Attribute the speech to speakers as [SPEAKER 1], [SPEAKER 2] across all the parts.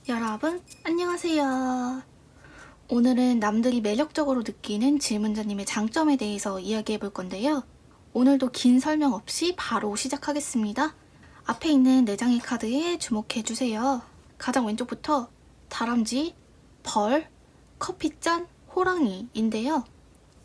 [SPEAKER 1] 여러분, 안녕하세요. 오늘은 남들이 매력적으로 느끼는 질문자님의 장점에 대해서 이야기해 볼 건데요. 오늘도 긴 설명 없이 바로 시작하겠습니다. 앞에 있는 4장의 카드에 주목해 주세요. 가장 왼쪽부터 다람쥐, 벌, 커피잔, 호랑이인데요.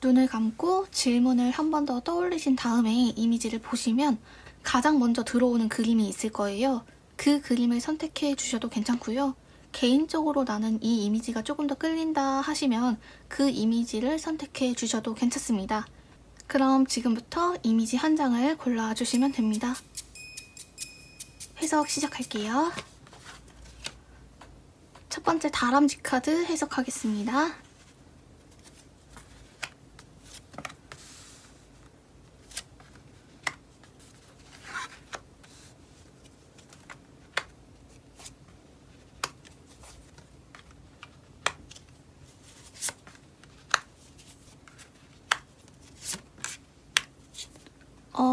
[SPEAKER 1] 눈을 감고 질문을 한 번 더 떠올리신 다음에 이미지를 보시면 가장 먼저 들어오는 그림이 있을 거예요. 그 그림을 선택해 주셔도 괜찮고요. 개인적으로 나는 이 이미지가 조금 더 끌린다 하시면 그 이미지를 선택해 주셔도 괜찮습니다. 그럼 지금부터 이미지 한 장을 골라주시면 됩니다. 해석 시작할게요. 첫 번째 다람쥐 카드 해석하겠습니다.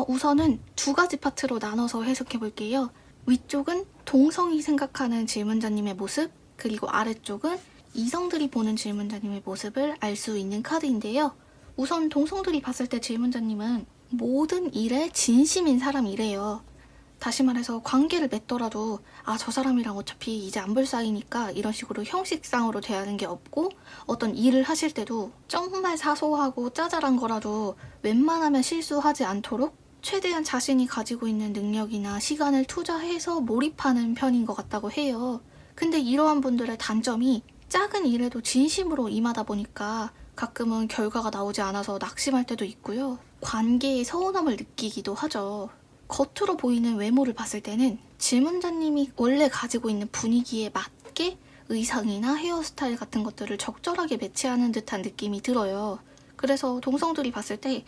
[SPEAKER 1] 우선은 두 가지 파트로 나눠서 해석해 볼게요. 위쪽은 동성이 생각하는 질문자님의 모습, 그리고 아래쪽은 이성들이 보는 질문자님의 모습을 알 수 있는 카드인데요. 우선 동성들이 봤을 때 질문자님은 모든 일에 진심인 사람이래요. 다시 말해서 관계를 맺더라도 저 사람이랑 어차피 이제 안 볼 사이니까 이런 식으로 형식상으로 대하는 게 없고, 어떤 일을 하실 때도 정말 사소하고 짜잘한 거라도 웬만하면 실수하지 않도록 최대한 자신이 가지고 있는 능력이나 시간을 투자해서 몰입하는 편인 것 같다고 해요. 근데 이러한 분들의 단점이 작은 일에도 진심으로 임하다 보니까 가끔은 결과가 나오지 않아서 낙심할 때도 있고요. 관계에 서운함을 느끼기도 하죠. 겉으로 보이는 외모를 봤을 때는 질문자님이 원래 가지고 있는 분위기에 맞게 의상이나 헤어스타일 같은 것들을 적절하게 매치하는 듯한 느낌이 들어요. 그래서 동성들이 봤을 때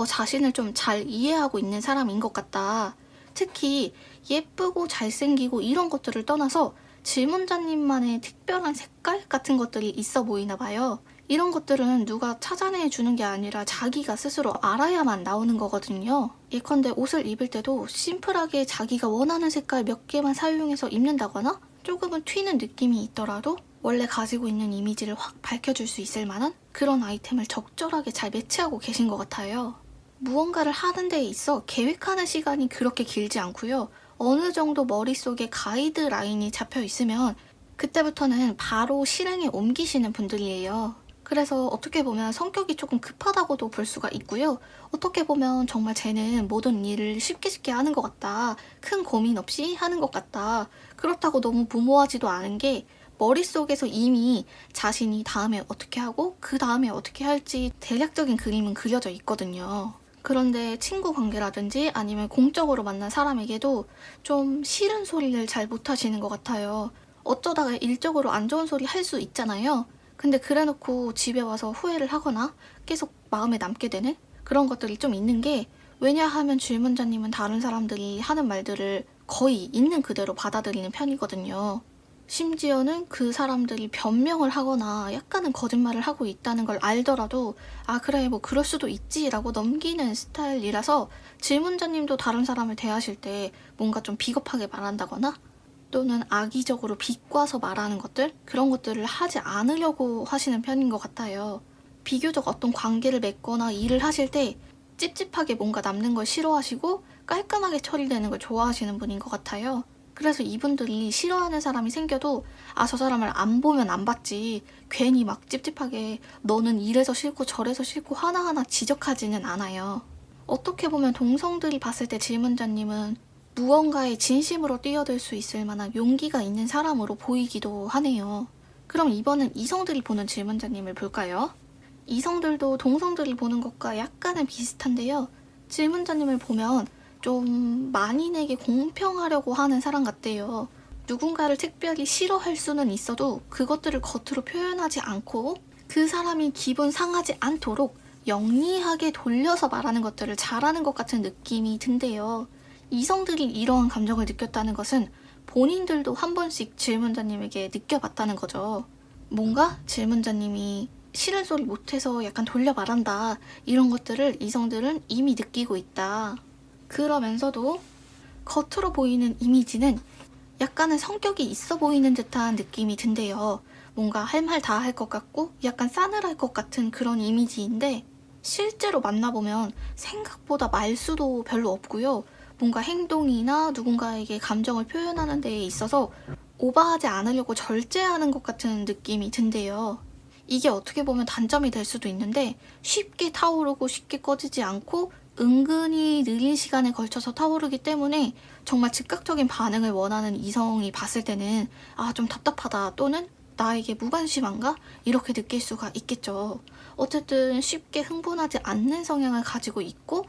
[SPEAKER 1] 자신을 좀 잘 이해하고 있는 사람인 것 같다. 특히 예쁘고 잘생기고 이런 것들을 떠나서 질문자님만의 특별한 색깔 같은 것들이 있어 보이나 봐요. 이런 것들은 누가 찾아내 주는 게 아니라 자기가 스스로 알아야만 나오는 거거든요. 예컨대 옷을 입을 때도 심플하게 자기가 원하는 색깔 몇 개만 사용해서 입는다거나 조금은 튀는 느낌이 있더라도 원래 가지고 있는 이미지를 확 밝혀줄 수 있을 만한 그런 아이템을 적절하게 잘 매치하고 계신 것 같아요. 무언가를 하는 데 있어 계획하는 시간이 그렇게 길지 않고요. 어느 정도 머릿속에 가이드라인이 잡혀 있으면 그때부터는 바로 실행에 옮기시는 분들이에요. 그래서 어떻게 보면 성격이 조금 급하다고도 볼 수가 있고요. 어떻게 보면 정말 쟤는 모든 일을 쉽게 쉽게 하는 것 같다. 큰 고민 없이 하는 것 같다. 그렇다고 너무 무모하지도 않은 게 머릿속에서 이미 자신이 다음에 어떻게 하고 그 다음에 어떻게 할지 대략적인 그림은 그려져 있거든요. 그런데 친구 관계라든지 아니면 공적으로 만난 사람에게도 좀 싫은 소리를 잘 못하시는 것 같아요. 어쩌다가 일적으로 안 좋은 소리 할 수 있잖아요. 근데 그래놓고 집에 와서 후회를 하거나 계속 마음에 남게 되는 그런 것들이 좀 있는 게, 왜냐하면 질문자님은 다른 사람들이 하는 말들을 거의 있는 그대로 받아들이는 편이거든요. 심지어는 그 사람들이 변명을 하거나 약간은 거짓말을 하고 있다는 걸 알더라도 그래 뭐 그럴 수도 있지 라고 넘기는 스타일이라서 질문자님도 다른 사람을 대하실 때 뭔가 좀 비겁하게 말한다거나 또는 악의적으로 비꼬아서 말하는 것들, 그런 것들을 하지 않으려고 하시는 편인 것 같아요. 비교적 어떤 관계를 맺거나 일을 하실 때 찝찝하게 뭔가 남는 걸 싫어하시고 깔끔하게 처리되는 걸 좋아하시는 분인 것 같아요. 그래서 이분들이 싫어하는 사람이 생겨도 저 사람을 안 보면 안 봤지, 괜히 막 찝찝하게 너는 이래서 싫고 저래서 싫고 하나하나 지적하지는 않아요. 어떻게 보면 동성들이 봤을 때 질문자님은 무언가에 진심으로 뛰어들 수 있을 만한 용기가 있는 사람으로 보이기도 하네요. 그럼 이번엔 이성들이 보는 질문자님을 볼까요? 이성들도 동성들이 보는 것과 약간은 비슷한데요. 질문자님을 보면 좀 만인에게 공평하려고 하는 사람 같대요. 누군가를 특별히 싫어할 수는 있어도 그것들을 겉으로 표현하지 않고 그 사람이 기분 상하지 않도록 영리하게 돌려서 말하는 것들을 잘하는 것 같은 느낌이 든대요. 이성들이 이러한 감정을 느꼈다는 것은 본인들도 한 번씩 질문자님에게 느껴봤다는 거죠. 뭔가 질문자님이 싫은 소리 못해서 약간 돌려 말한다, 이런 것들을 이성들은 이미 느끼고 있다. 그러면서도 겉으로 보이는 이미지는 약간은 성격이 있어 보이는 듯한 느낌이 든대요. 뭔가 할 말 다 할 것 같고 약간 싸늘할 것 같은 그런 이미지인데 실제로 만나보면 생각보다 말수도 별로 없고요. 뭔가 행동이나 누군가에게 감정을 표현하는 데에 있어서 오버하지 않으려고 절제하는 것 같은 느낌이 든대요. 이게 어떻게 보면 단점이 될 수도 있는데 쉽게 타오르고 쉽게 꺼지지 않고 은근히 느린 시간에 걸쳐서 타오르기 때문에 정말 즉각적인 반응을 원하는 이성이 봤을 때는 아, 좀 답답하다 또는 나에게 무관심한가? 이렇게 느낄 수가 있겠죠. 어쨌든 쉽게 흥분하지 않는 성향을 가지고 있고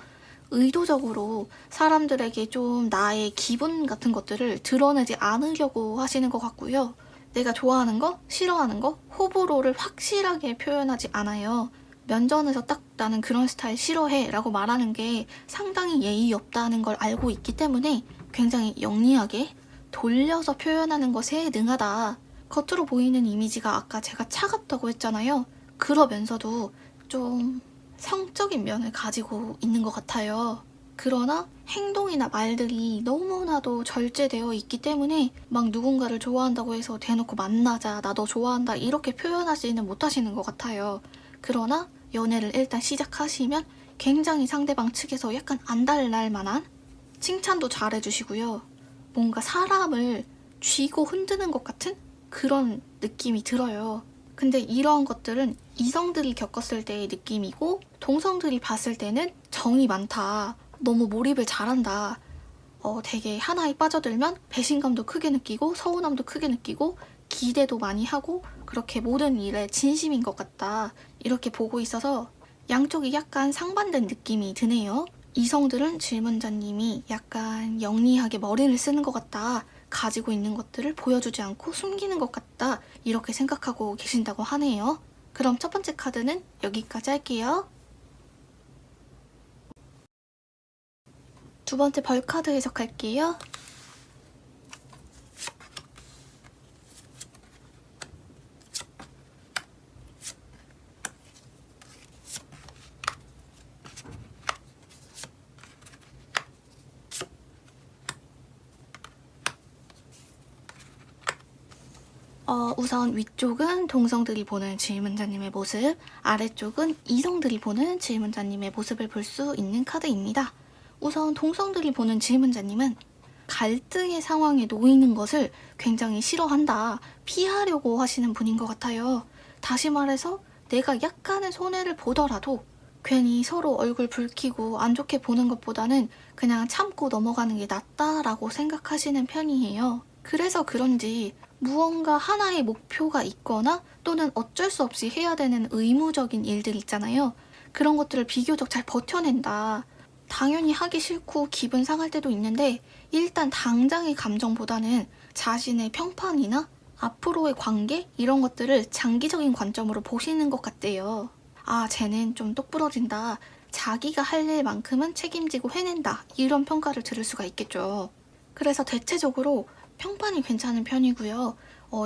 [SPEAKER 1] 의도적으로 사람들에게 좀 나의 기분 같은 것들을 드러내지 않으려고 하시는 것 같고요. 내가 좋아하는 거, 싫어하는 거, 호불호를 확실하게 표현하지 않아요. 면전에서 딱 나는 그런 스타일 싫어해 라고 말하는 게 상당히 예의 없다는 걸 알고 있기 때문에 굉장히 영리하게 돌려서 표현하는 것에 능하다. 겉으로 보이는 이미지가 아까 제가 차갑다고 했잖아요. 그러면서도 좀 성적인 면을 가지고 있는 것 같아요. 그러나 행동이나 말들이 너무나도 절제되어 있기 때문에 막 누군가를 좋아한다고 해서 대놓고 만나자, 나 너 좋아한다 이렇게 표현하지는 못하시는 것 같아요. 그러나 연애를 일단 시작하시면 굉장히 상대방 측에서 약간 안달날 만한 칭찬도 잘해주시고요. 뭔가 사람을 쥐고 흔드는 것 같은 그런 느낌이 들어요. 근데 이러한 것들은 이성들이 겪었을 때의 느낌이고 동성들이 봤을 때는 정이 많다. 너무 몰입을 잘한다. 되게 하나에 빠져들면 배신감도 크게 느끼고 서운함도 크게 느끼고 기대도 많이 하고 그렇게 모든 일에 진심인 것 같다. 이렇게 보고 있어서 양쪽이 약간 상반된 느낌이 드네요. 이성들은 질문자님이 약간 영리하게 머리를 쓰는 것 같다. 가지고 있는 것들을 보여주지 않고 숨기는 것 같다. 이렇게 생각하고 계신다고 하네요. 그럼 첫 번째 카드는 여기까지 할게요. 두 번째 벌카드 해석할게요. 우선 위쪽은 동성들이 보는 질문자님의 모습, 아래쪽은 이성들이 보는 질문자님의 모습을 볼 수 있는 카드입니다. 우선 동성들이 보는 질문자님은 갈등의 상황에 놓이는 것을 굉장히 싫어한다, 피하려고 하시는 분인 것 같아요. 다시 말해서 내가 약간의 손해를 보더라도 괜히 서로 얼굴 붉히고 안 좋게 보는 것보다는 그냥 참고 넘어가는 게 낫다라고 생각하시는 편이에요. 그래서 그런지 무언가 하나의 목표가 있거나 또는 어쩔 수 없이 해야 되는 의무적인 일들 있잖아요. 그런 것들을 비교적 잘 버텨낸다. 당연히 하기 싫고 기분 상할 때도 있는데 일단 당장의 감정보다는 자신의 평판이나 앞으로의 관계 이런 것들을 장기적인 관점으로 보시는 것 같대요. 아, 쟤는 좀 똑부러진다. 자기가 할 일만큼은 책임지고 해낸다. 이런 평가를 들을 수가 있겠죠. 그래서 대체적으로 평판이 괜찮은 편이고요.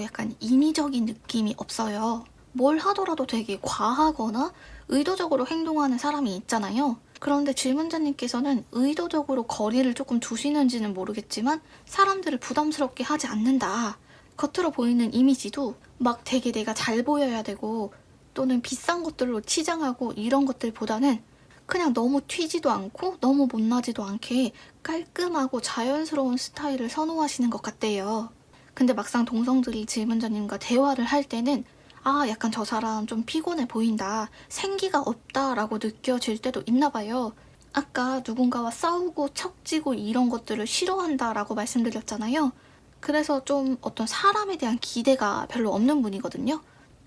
[SPEAKER 1] 약간 인위적인 느낌이 없어요. 뭘 하더라도 되게 과하거나 의도적으로 행동하는 사람이 있잖아요. 그런데 질문자님께서는 의도적으로 거리를 조금 두시는지는 모르겠지만 사람들을 부담스럽게 하지 않는다. 겉으로 보이는 이미지도 막 되게 내가 잘 보여야 되고 또는 비싼 것들로 치장하고 이런 것들보다는 그냥 너무 튀지도 않고 너무 못나지도 않게 깔끔하고 자연스러운 스타일을 선호하시는 것 같대요. 근데 막상 동성들이 질문자님과 대화를 할 때는 아, 약간 저 사람 좀 피곤해 보인다. 생기가 없다라고 느껴질 때도 있나 봐요. 아까 누군가와 싸우고 척지고 이런 것들을 싫어한다라고 말씀드렸잖아요. 그래서 좀 어떤 사람에 대한 기대가 별로 없는 분이거든요.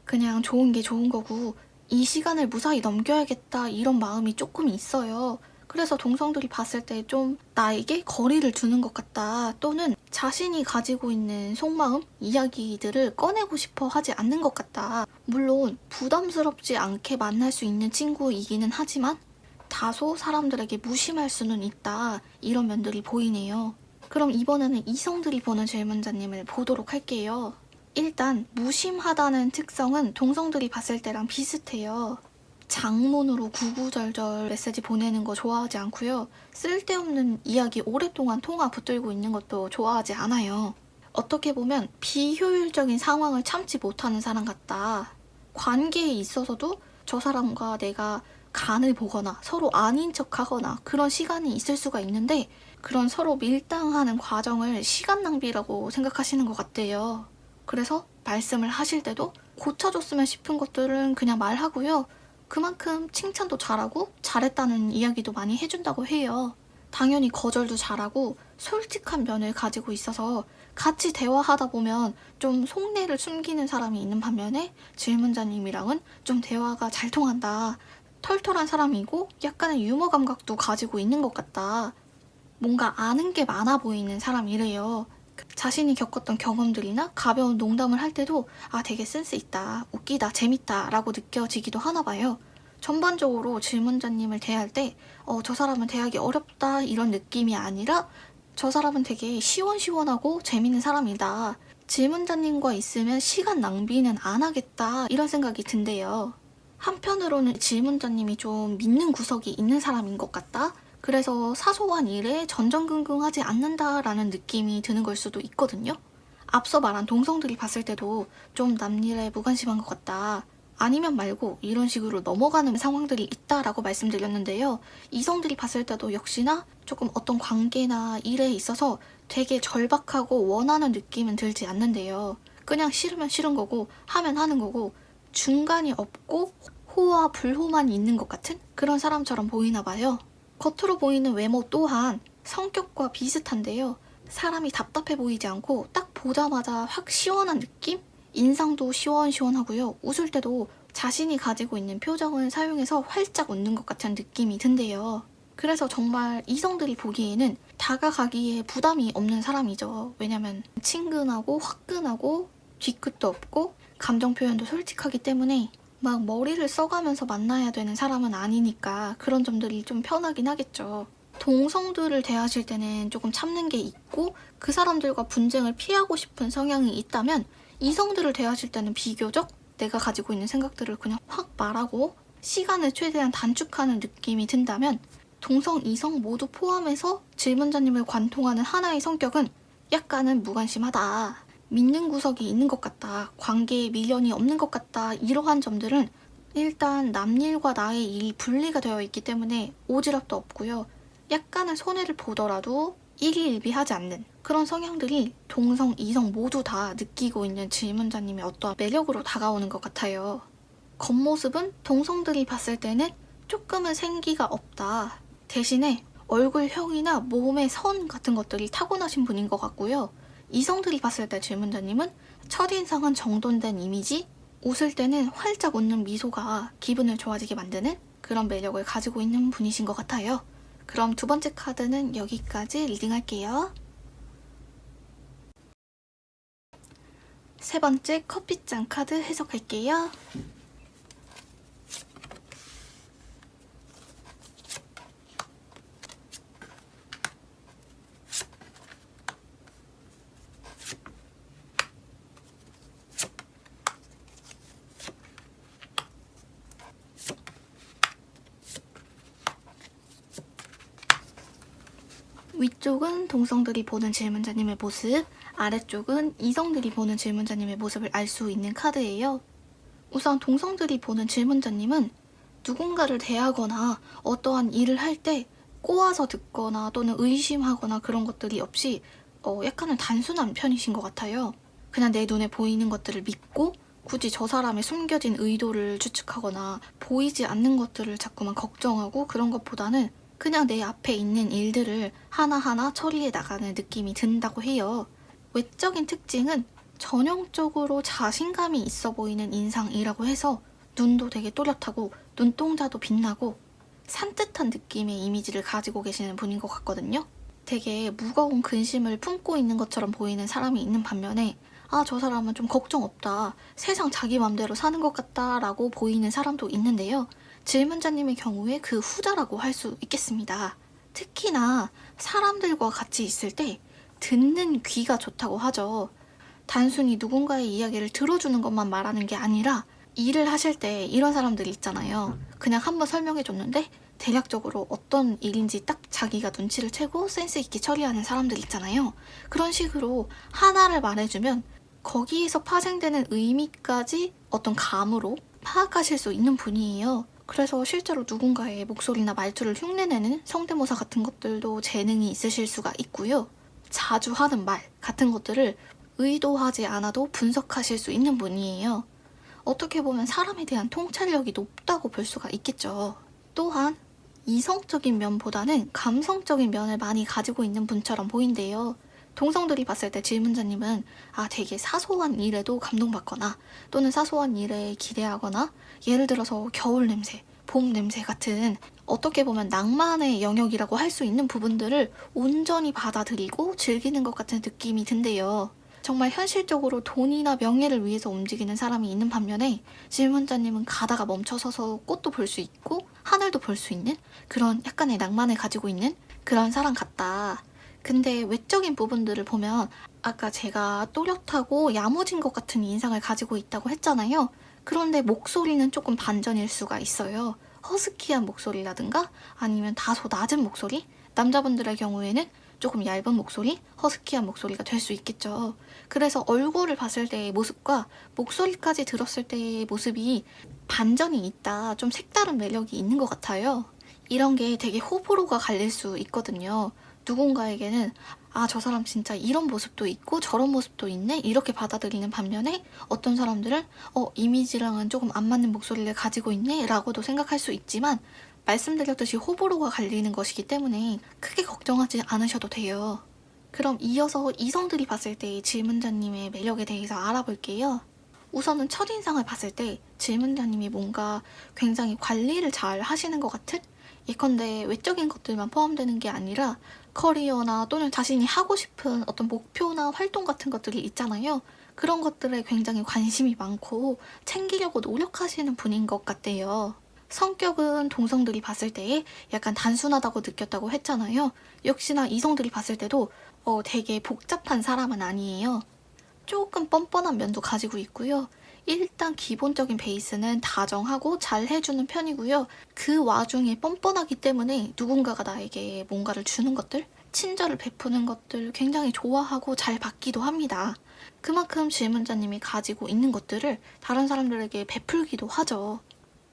[SPEAKER 1] 그냥 좋은 게 좋은 거고 이 시간을 무사히 넘겨야겠다 이런 마음이 조금 있어요. 그래서 동성들이 봤을 때 좀 나에게 거리를 두는 것 같다 또는 자신이 가지고 있는 속마음, 이야기들을 꺼내고 싶어 하지 않는 것 같다. 물론 부담스럽지 않게 만날 수 있는 친구이기는 하지만 다소 사람들에게 무심할 수는 있다. 이런 면들이 보이네요. 그럼 이번에는 이성들이 보는 질문자님을 보도록 할게요. 일단 무심하다는 특성은 동성들이 봤을 때랑 비슷해요. 장문으로 구구절절 메시지 보내는 거 좋아하지 않고요. 쓸데없는 이야기 오랫동안 통화 붙들고 있는 것도 좋아하지 않아요. 어떻게 보면 비효율적인 상황을 참지 못하는 사람 같다. 관계에 있어서도 저 사람과 내가 간을 보거나 서로 아닌 척하거나 그런 시간이 있을 수가 있는데 그런 서로 밀당하는 과정을 시간 낭비라고 생각하시는 것 같대요. 그래서 말씀을 하실 때도 고쳐줬으면 싶은 것들은 그냥 말하고요. 그만큼 칭찬도 잘하고 잘했다는 이야기도 많이 해준다고 해요. 당연히 거절도 잘하고 솔직한 면을 가지고 있어서 같이 대화하다 보면 좀 속내를 숨기는 사람이 있는 반면에 질문자님이랑은 좀 대화가 잘 통한다. 털털한 사람이고 약간의 유머 감각도 가지고 있는 것 같다. 뭔가 아는 게 많아 보이는 사람이래요. 자신이 겪었던 경험들이나 가벼운 농담을 할 때도 아 되게 센스 있다, 웃기다, 재밌다 라고 느껴지기도 하나 봐요. 전반적으로 질문자님을 대할 때 저 사람은 대하기 어렵다 이런 느낌이 아니라 저 사람은 되게 시원시원하고 재밌는 사람이다. 질문자님과 있으면 시간 낭비는 안 하겠다 이런 생각이 든대요. 한편으로는 질문자님이 좀 믿는 구석이 있는 사람인 것 같다. 그래서 사소한 일에 전전긍긍하지 않는다라는 느낌이 드는 걸 수도 있거든요. 앞서 말한 동성들이 봤을 때도 좀 남일에 무관심한 것 같다. 아니면 말고 이런 식으로 넘어가는 상황들이 있다라고 말씀드렸는데요. 이성들이 봤을 때도 역시나 조금 어떤 관계나 일에 있어서 되게 절박하고 원하는 느낌은 들지 않는데요. 그냥 싫으면 싫은 거고 하면 하는 거고 중간이 없고 호와 불호만 있는 것 같은 그런 사람처럼 보이나 봐요. 겉으로 보이는 외모 또한 성격과 비슷한데요. 사람이 답답해 보이지 않고 딱 보자마자 확 시원한 느낌? 인상도 시원시원하고요. 웃을 때도 자신이 가지고 있는 표정을 사용해서 활짝 웃는 것 같은 느낌이 든대요. 그래서 정말 이성들이 보기에는 다가가기에 부담이 없는 사람이죠. 왜냐면 친근하고 화끈하고 뒤끝도 없고 감정 표현도 솔직하기 때문에 막 머리를 써가면서 만나야 되는 사람은 아니니까 그런 점들이 좀 편하긴 하겠죠. 동성들을 대하실 때는 조금 참는 게 있고 그 사람들과 분쟁을 피하고 싶은 성향이 있다면 이성들을 대하실 때는 비교적 내가 가지고 있는 생각들을 그냥 확 말하고 시간을 최대한 단축하는 느낌이 든다면 동성, 이성 모두 포함해서 질문자님을 관통하는 하나의 성격은 약간은 무관심하다. 믿는 구석이 있는 것 같다. 관계에 미련이 없는 것 같다. 이러한 점들은 일단 남일과 나의 일이 분리가 되어 있기 때문에 오지랖도 없고요. 약간은 손해를 보더라도 일희일비하지 않는 그런 성향들이 동성, 이성 모두 다 느끼고 있는 질문자님의 어떠한 매력으로 다가오는 것 같아요. 겉모습은 동성들이 봤을 때는 조금은 생기가 없다. 대신에 얼굴형이나 몸의 선 같은 것들이 타고나신 분인 것 같고요. 이성들이 봤을 때 질문자님은 첫인상은 정돈된 이미지, 웃을 때는 활짝 웃는 미소가 기분을 좋아지게 만드는 그런 매력을 가지고 있는 분이신 것 같아요. 그럼 두 번째 카드는 여기까지 리딩할게요. 세 번째 커피잔 카드 해석할게요. 위쪽은 동성들이 보는 질문자님의 모습, 아래쪽은 이성들이 보는 질문자님의 모습을 알 수 있는 카드예요. 우선 동성들이 보는 질문자님은 누군가를 대하거나 어떠한 일을 할 때 꼬아서 듣거나 또는 의심하거나 그런 것들이 없이 약간은 단순한 편이신 것 같아요. 그냥 내 눈에 보이는 것들을 믿고 굳이 저 사람의 숨겨진 의도를 추측하거나 보이지 않는 것들을 자꾸만 걱정하고 그런 것보다는 그냥 내 앞에 있는 일들을 하나하나 처리해 나가는 느낌이 든다고 해요. 외적인 특징은 전형적으로 자신감이 있어 보이는 인상이라고 해서 눈도 되게 또렷하고 눈동자도 빛나고 산뜻한 느낌의 이미지를 가지고 계시는 분인 것 같거든요. 되게 무거운 근심을 품고 있는 것처럼 보이는 사람이 있는 반면에 아, 저 사람은 좀 걱정 없다. 세상 자기 맘대로 사는 것 같다 라고 보이는 사람도 있는데요. 질문자님의 경우에 그 후자라고 할 수 있겠습니다. 특히나 사람들과 같이 있을 때 듣는 귀가 좋다고 하죠. 단순히 누군가의 이야기를 들어주는 것만 말하는 게 아니라 일을 하실 때 이런 사람들이 있잖아요. 그냥 한번 설명해 줬는데 대략적으로 어떤 일인지 딱 자기가 눈치를 채고 센스 있게 처리하는 사람들 있잖아요. 그런 식으로 하나를 말해주면 거기에서 파생되는 의미까지 어떤 감으로 파악하실 수 있는 분이에요. 그래서 실제로 누군가의 목소리나 말투를 흉내내는 성대모사 같은 것들도 재능이 있으실 수가 있고요. 자주 하는 말 같은 것들을 의도하지 않아도 분석하실 수 있는 분이에요. 어떻게 보면 사람에 대한 통찰력이 높다고 볼 수가 있겠죠. 또한 이성적인 면보다는 감성적인 면을 많이 가지고 있는 분처럼 보인대요. 동성들이 봤을 때 질문자님은 되게 사소한 일에도 감동받거나 또는 사소한 일에 기대하거나 예를 들어서 겨울 냄새, 봄 냄새 같은 어떻게 보면 낭만의 영역이라고 할 수 있는 부분들을 온전히 받아들이고 즐기는 것 같은 느낌이 든대요. 정말 현실적으로 돈이나 명예를 위해서 움직이는 사람이 있는 반면에 질문자님은 가다가 멈춰서서 꽃도 볼 수 있고 하늘도 볼 수 있는 그런 약간의 낭만을 가지고 있는 그런 사람 같다. 근데 외적인 부분들을 보면 아까 제가 또렷하고 야무진 것 같은 인상을 가지고 있다고 했잖아요. 그런데 목소리는 조금 반전일 수가 있어요. 허스키한 목소리라든가 아니면 다소 낮은 목소리? 남자분들의 경우에는 조금 얇은 목소리, 허스키한 목소리가 될 수 있겠죠. 그래서 얼굴을 봤을 때의 모습과 목소리까지 들었을 때의 모습이 반전이 있다. 좀 색다른 매력이 있는 것 같아요. 이런 게 되게 호불호가 갈릴 수 있거든요. 누군가에게는 저 사람 진짜 이런 모습도 있고 저런 모습도 있네 이렇게 받아들이는 반면에 어떤 사람들은 이미지랑은 조금 안 맞는 목소리를 가지고 있네 라고도 생각할 수 있지만 말씀드렸듯이 호불호가 갈리는 것이기 때문에 크게 걱정하지 않으셔도 돼요. 그럼 이어서 이성들이 봤을 때의 질문자님의 매력에 대해서 알아볼게요. 우선은 첫인상을 봤을 때 질문자님이 뭔가 굉장히 관리를 잘 하시는 것 같은? 예컨대 외적인 것들만 포함되는 게 아니라 커리어나 또는 자신이 하고 싶은 어떤 목표나 활동 같은 것들이 있잖아요. 그런 것들에 굉장히 관심이 많고 챙기려고 노력하시는 분인 것 같대요. 성격은 동성들이 봤을 때에 약간 단순하다고 느꼈다고 했잖아요. 역시나 이성들이 봤을 때도 되게 복잡한 사람은 아니에요. 조금 뻔뻔한 면도 가지고 있고요. 일단 기본적인 베이스는 다정하고 잘 해주는 편이고요. 그 와중에 뻔뻔하기 때문에 누군가가 나에게 뭔가를 주는 것들, 친절을 베푸는 것들 굉장히 좋아하고 잘 받기도 합니다. 그만큼 질문자님이 가지고 있는 것들을 다른 사람들에게 베풀기도 하죠.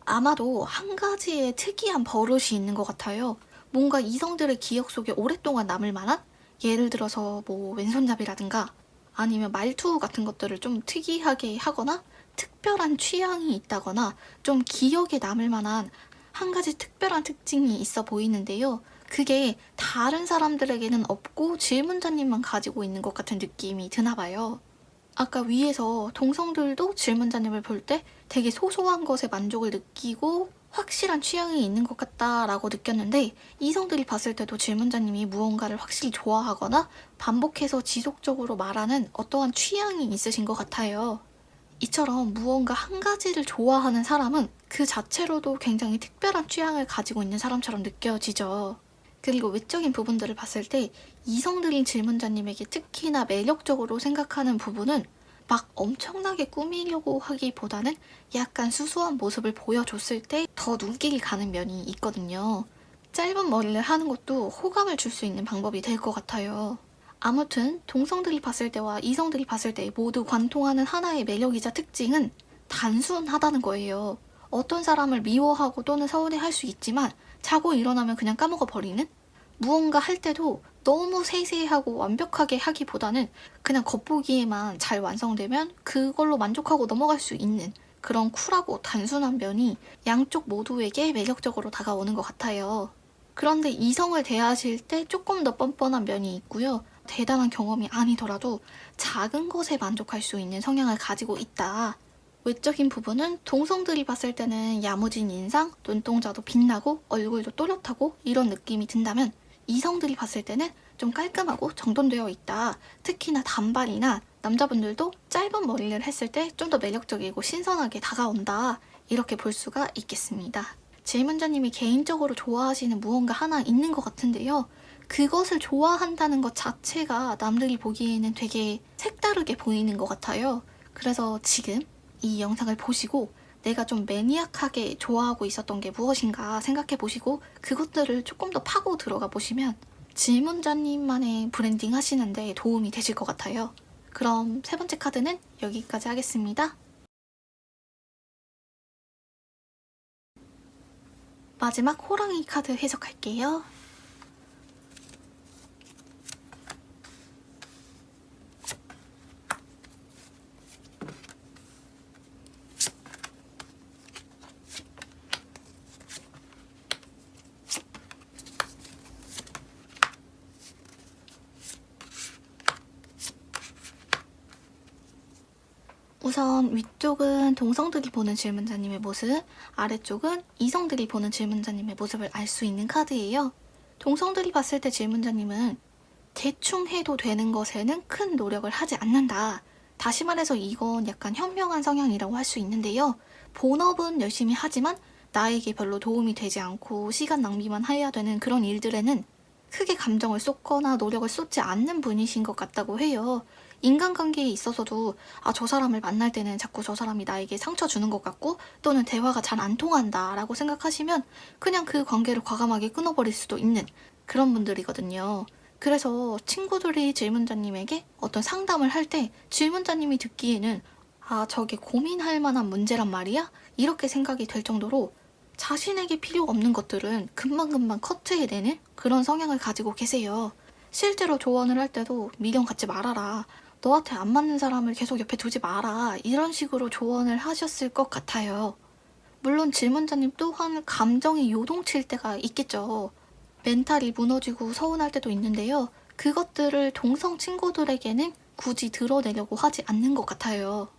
[SPEAKER 1] 아마도 한 가지의 특이한 버릇이 있는 것 같아요. 뭔가 이성들의 기억 속에 오랫동안 남을 만한? 예를 들어서 왼손잡이라든가 아니면 말투 같은 것들을 좀 특이하게 하거나 특별한 취향이 있다거나 좀 기억에 남을 만한 한 가지 특별한 특징이 있어 보이는데요. 그게 다른 사람들에게는 없고 질문자님만 가지고 있는 것 같은 느낌이 드나 봐요. 아까 위에서 동성들도 질문자님을 볼 때 되게 소소한 것에 만족을 느끼고 확실한 취향이 있는 것 같다라고 느꼈는데 이성들이 봤을 때도 질문자님이 무언가를 확실히 좋아하거나 반복해서 지속적으로 말하는 어떠한 취향이 있으신 것 같아요. 이처럼 무언가 한 가지를 좋아하는 사람은 그 자체로도 굉장히 특별한 취향을 가지고 있는 사람처럼 느껴지죠. 그리고 외적인 부분들을 봤을 때 이성들인 질문자님에게 특히나 매력적으로 생각하는 부분은 막 엄청나게 꾸미려고 하기보다는 약간 수수한 모습을 보여줬을 때 더 눈길이 가는 면이 있거든요. 짧은 머리를 하는 것도 호감을 줄 수 있는 방법이 될 것 같아요. 아무튼 동성들이 봤을 때와 이성들이 봤을 때 모두 관통하는 하나의 매력이자 특징은 단순하다는 거예요. 어떤 사람을 미워하고 또는 서운해할 수 있지만 자고 일어나면 그냥 까먹어버리는? 무언가 할 때도 너무 세세하고 완벽하게 하기보다는 그냥 겉보기에만 잘 완성되면 그걸로 만족하고 넘어갈 수 있는 그런 쿨하고 단순한 면이 양쪽 모두에게 매력적으로 다가오는 것 같아요. 그런데 이성을 대하실 때 조금 더 뻔뻔한 면이 있고요. 대단한 경험이 아니더라도 작은 것에 만족할 수 있는 성향을 가지고 있다. 외적인 부분은 동성들이 봤을 때는 야무진 인상, 눈동자도 빛나고 얼굴도 또렷하고 이런 느낌이 든다면 이성들이 봤을 때는 좀 깔끔하고 정돈되어 있다. 특히나 단발이나 남자분들도 짧은 머리를 했을 때 좀 더 매력적이고 신선하게 다가온다. 이렇게 볼 수가 있겠습니다. 질문자님이 개인적으로 좋아하시는 무언가 하나 있는 것 같은데요. 그것을 좋아한다는 것 자체가 남들이 보기에는 되게 색다르게 보이는 것 같아요. 그래서 지금 이 영상을 보시고 내가 좀 매니악하게 좋아하고 있었던 게 무엇인가 생각해 보시고 그것들을 조금 더 파고 들어가 보시면 질문자님만의 브랜딩 하시는데 도움이 되실 것 같아요. 그럼 세 번째 카드는 여기까지 하겠습니다. 마지막 호랑이 카드 해석할게요. 우선 위쪽은 동성들이 보는 질문자님의 모습, 아래쪽은 이성들이 보는 질문자님의 모습을 알 수 있는 카드예요. 동성들이 봤을 때 질문자님은 대충 해도 되는 것에는 큰 노력을 하지 않는다. 다시 말해서 이건 약간 현명한 성향이라고 할 수 있는데요. 본업은 열심히 하지만 나에게 별로 도움이 되지 않고 시간 낭비만 해야 되는 그런 일들에는 크게 감정을 쏟거나 노력을 쏟지 않는 분이신 것 같다고 해요. 인간관계에 있어서도 저 사람을 만날 때는 자꾸 저 사람이 나에게 상처 주는 것 같고 또는 대화가 잘 안 통한다 라고 생각하시면 그냥 그 관계를 과감하게 끊어버릴 수도 있는 그런 분들이거든요. 그래서 친구들이 질문자님에게 어떤 상담을 할 때 질문자님이 듣기에는 저게 고민할 만한 문제란 말이야? 이렇게 생각이 될 정도로 자신에게 필요 없는 것들은 금방금방 커트해내는 그런 성향을 가지고 계세요. 실제로 조언을 할 때도 미련 갖지 말아라. 너한테 안 맞는 사람을 계속 옆에 두지 마라. 이런 식으로 조언을 하셨을 것 같아요. 물론 질문자님 또한 감정이 요동칠 때가 있겠죠. 멘탈이 무너지고 서운할 때도 있는데요. 그것들을 동성 친구들에게는 굳이 드러내려고 하지 않는 것 같아요.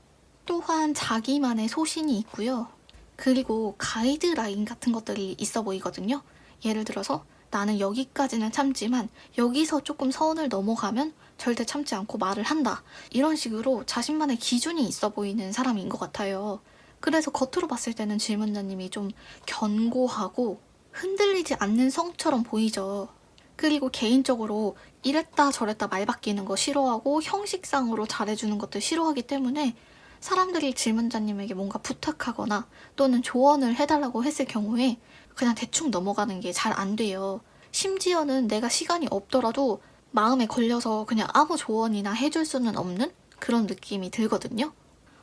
[SPEAKER 1] 또한 자기만의 소신이 있고요. 그리고 가이드라인 같은 것들이 있어 보이거든요. 예를 들어서 나는 여기까지는 참지만 여기서 조금 선을 넘어가면 절대 참지 않고 말을 한다. 이런 식으로 자신만의 기준이 있어 보이는 사람인 것 같아요. 그래서 겉으로 봤을 때는 질문자님이 좀 견고하고 흔들리지 않는 성처럼 보이죠. 그리고 개인적으로 이랬다 저랬다 말 바뀌는 거 싫어하고 형식상으로 잘해주는 것도 싫어하기 때문에 사람들이 질문자님에게 뭔가 부탁하거나 또는 조언을 해달라고 했을 경우에 그냥 대충 넘어가는 게 잘 안 돼요. 심지어는 내가 시간이 없더라도 마음에 걸려서 그냥 아무 조언이나 해줄 수는 없는 그런 느낌이 들거든요.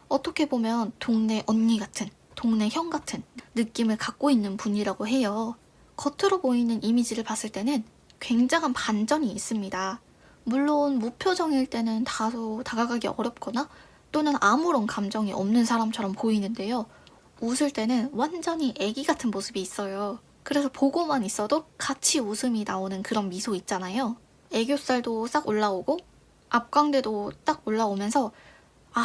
[SPEAKER 1] 어떻게 보면 동네 언니 같은, 동네 형 같은 느낌을 갖고 있는 분이라고 해요. 겉으로 보이는 이미지를 봤을 때는 굉장한 반전이 있습니다. 물론 무표정일 때는 다소 다가가기 어렵거나 또는 아무런 감정이 없는 사람처럼 보이는데요. 웃을 때는 완전히 애기 같은 모습이 있어요. 그래서 보고만 있어도 같이 웃음이 나오는 그런 미소 있잖아요. 애교살도 싹 올라오고 앞광대도 딱 올라오면서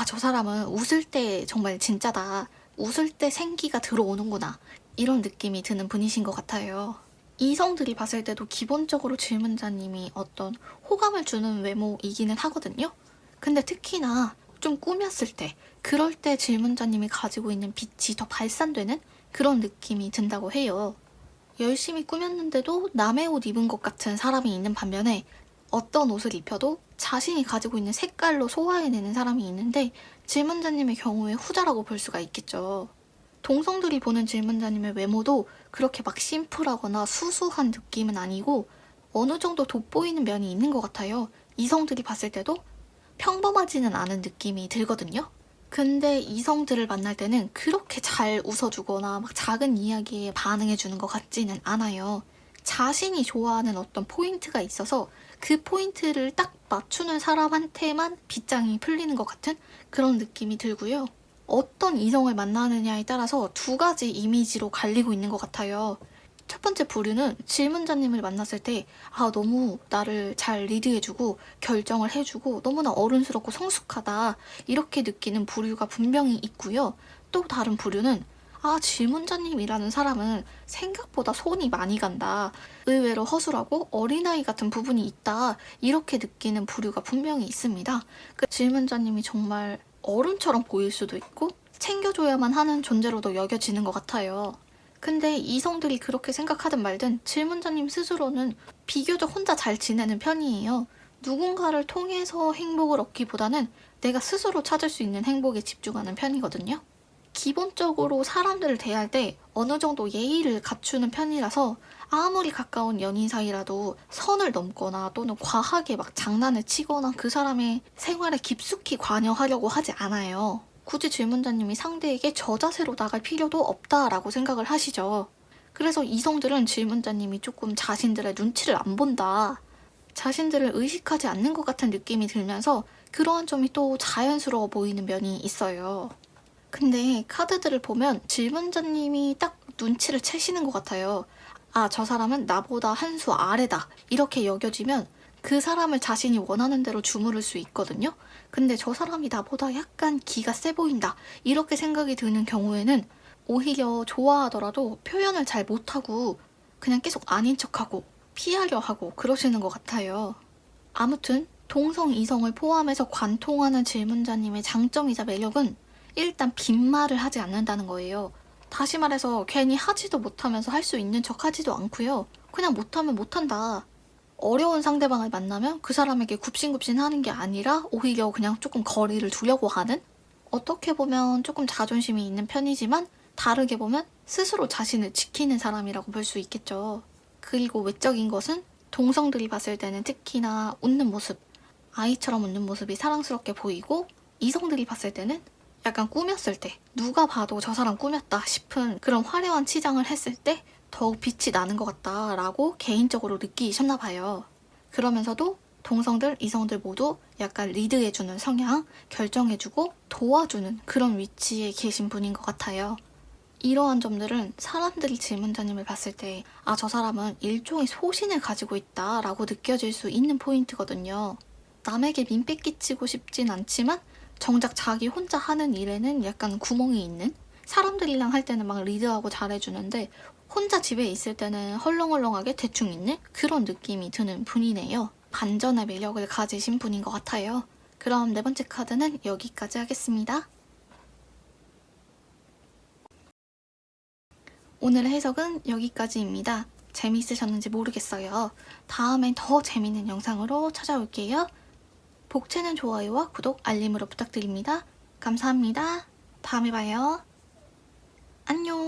[SPEAKER 1] 저 사람은 웃을 때 정말 진짜다. 웃을 때 생기가 들어오는구나. 이런 느낌이 드는 분이신 것 같아요. 이성들이 봤을 때도 기본적으로 질문자님이 어떤 호감을 주는 외모이기는 하거든요. 근데 특히나 좀 꾸몄을 때, 그럴 때 질문자님이 가지고 있는 빛이 더 발산되는 그런 느낌이 든다고 해요. 열심히 꾸몄는데도 남의 옷 입은 것 같은 사람이 있는 반면에 어떤 옷을 입혀도 자신이 가지고 있는 색깔로 소화해내는 사람이 있는데 질문자님의 경우에 후자라고 볼 수가 있겠죠. 동성들이 보는 질문자님의 외모도 그렇게 막 심플하거나 수수한 느낌은 아니고 어느 정도 돋보이는 면이 있는 것 같아요. 이성들이 봤을 때도 평범하지는 않은 느낌이 들거든요. 근데 이성들을 만날 때는 그렇게 잘 웃어주거나 막 작은 이야기에 반응해주는 것 같지는 않아요. 자신이 좋아하는 어떤 포인트가 있어서 그 포인트를 딱 맞추는 사람한테만 빗장이 풀리는 것 같은 그런 느낌이 들고요. 어떤 이성을 만나느냐에 따라서 두 가지 이미지로 갈리고 있는 것 같아요. 첫 번째 부류는 질문자님을 만났을 때 너무 나를 잘 리드해주고 결정을 해주고 너무나 어른스럽고 성숙하다 이렇게 느끼는 부류가 분명히 있고요. 또 다른 부류는 질문자님이라는 사람은 생각보다 손이 많이 간다. 의외로 허술하고 어린아이 같은 부분이 있다. 이렇게 느끼는 부류가 분명히 있습니다. 그 질문자님이 정말 어른처럼 보일 수도 있고 챙겨줘야만 하는 존재로도 여겨지는 것 같아요. 근데 이성들이 그렇게 생각하든 말든 질문자님 스스로는 비교적 혼자 잘 지내는 편이에요. 누군가를 통해서 행복을 얻기보다는 내가 스스로 찾을 수 있는 행복에 집중하는 편이거든요. 기본적으로 사람들을 대할 때 어느 정도 예의를 갖추는 편이라서 아무리 가까운 연인 사이라도 선을 넘거나 또는 과하게 막 장난을 치거나 그 사람의 생활에 깊숙이 관여하려고 하지 않아요. 굳이 질문자님이 상대에게 저자세로 나갈 필요도 없다라고 생각을 하시죠. 그래서 이성들은 질문자님이 조금 자신들의 눈치를 안 본다, 자신들을 의식하지 않는 것 같은 느낌이 들면서 그러한 점이 또 자연스러워 보이는 면이 있어요. 근데 카드들을 보면 질문자님이 딱 눈치를 채시는 것 같아요. 아, 저 사람은 나보다 한 수 아래다, 이렇게 여겨지면 그 사람을 자신이 원하는 대로 주무를 수 있거든요. 근데 저 사람이 나보다 약간 기가 세 보인다, 이렇게 생각이 드는 경우에는 오히려 좋아하더라도 표현을 잘 못하고 그냥 계속 아닌 척하고 피하려 하고 그러시는 것 같아요. 아무튼 동성 이성을 포함해서 관통하는 질문자님의 장점이자 매력은 일단 빈말을 하지 않는다는 거예요. 다시 말해서 괜히 하지도 못하면서 할 수 있는 척 하지도 않고요. 그냥 못하면 못한다. 어려운 상대방을 만나면 그 사람에게 굽신굽신 하는 게 아니라 오히려 그냥 조금 거리를 두려고 하는? 어떻게 보면 조금 자존심이 있는 편이지만 다르게 보면 스스로 자신을 지키는 사람이라고 볼 수 있겠죠. 그리고 외적인 것은 동성들이 봤을 때는 특히나 웃는 모습, 아이처럼 웃는 모습이 사랑스럽게 보이고, 이성들이 봤을 때는 약간 꾸몄을 때, 누가 봐도 저 사람 꾸몄다 싶은 그런 화려한 치장을 했을 때 더욱 빛이 나는 것 같다라고 개인적으로 느끼셨나 봐요. 그러면서도 동성들, 이성들 모두 약간 리드해주는 성향, 결정해주고 도와주는 그런 위치에 계신 분인 것 같아요. 이러한 점들은 사람들이 질문자님을 봤을 때 아, 저 사람은 일종의 소신을 가지고 있다 라고 느껴질 수 있는 포인트거든요. 남에게 민폐 끼치고 싶진 않지만 정작 자기 혼자 하는 일에는 약간 구멍이 있는, 사람들이랑 할 때는 막 리드하고 잘해주는데 혼자 집에 있을 때는 헐렁헐렁하게 대충 있는 그런 느낌이 드는 분이네요. 반전의 매력을 가지신 분인 것 같아요. 그럼 네 번째 카드는 여기까지 하겠습니다. 오늘의 해석은 여기까지입니다. 재미있으셨는지 모르겠어요. 다음엔 더 재밌는 영상으로 찾아올게요. 복채는 좋아요와 구독, 알림으로 부탁드립니다. 감사합니다. 다음에 봐요. 안녕.